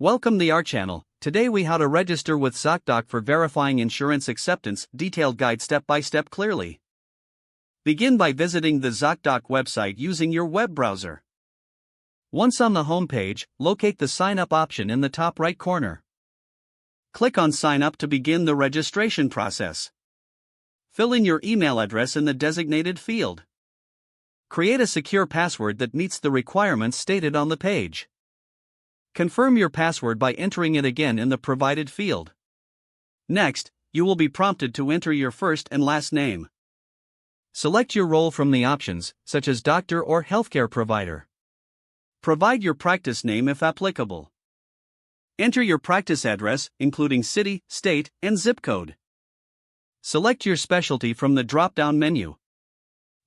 Welcome to our channel. Today we how to register with Zocdoc for verifying insurance acceptance, detailed guide step by step clearly. Begin by visiting the Zocdoc website using your web browser. Once on the home page, locate the sign up option in the top right corner. Click on sign up to begin the registration process. Fill in your email address in the designated field. Create a secure password that meets the requirements stated on the page. Confirm your password by entering it again in the provided field. Next, you will be prompted to enter your first and last name. Select your role from the options, such as doctor or healthcare provider. Provide your practice name if applicable. Enter your practice address, including city, state, and zip code. Select your specialty from the drop-down menu.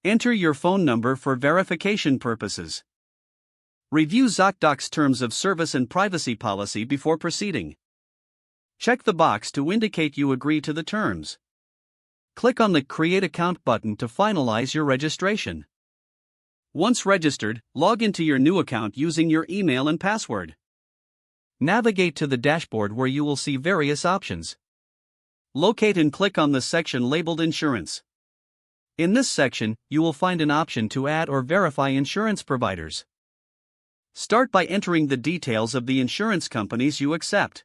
Enter your phone number for verification purposes. Review Zocdoc's terms of service and privacy policy before proceeding. Check the box to indicate you agree to the terms. Click on the Create Account button to finalize your registration. Once registered, log into your new account using your email and password. Navigate to the dashboard where you will see various options. Locate and click on the section labeled Insurance. In this section, you will find an option to add or verify insurance providers. Start by entering the details of the insurance companies you accept.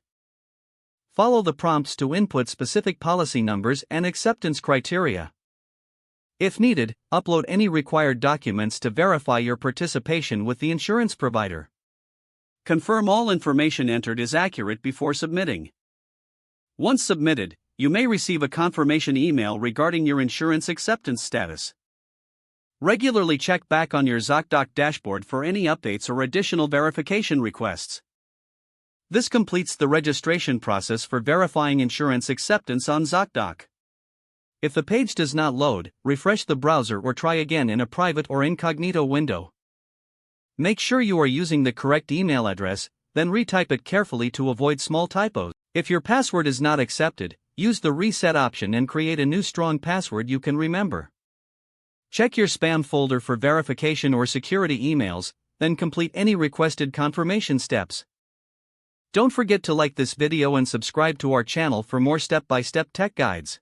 Follow the prompts to input specific policy numbers and acceptance criteria. If needed, upload any required documents to verify your participation with the insurance provider. Confirm all information entered is accurate before submitting. Once submitted, you may receive a confirmation email regarding your insurance acceptance status. Regularly check back on your Zocdoc dashboard for any updates or additional verification requests. This completes the registration process for verifying insurance acceptance on Zocdoc. If the page does not load, refresh the browser or try again in a private or incognito window. Make sure you are using the correct email address, then retype it carefully to avoid small typos. If your password is not accepted, use the reset option and create a new strong password you can remember. Check your spam folder for verification or security emails, then complete any requested confirmation steps. Don't forget to like this video and subscribe to our channel for more step-by-step tech guides.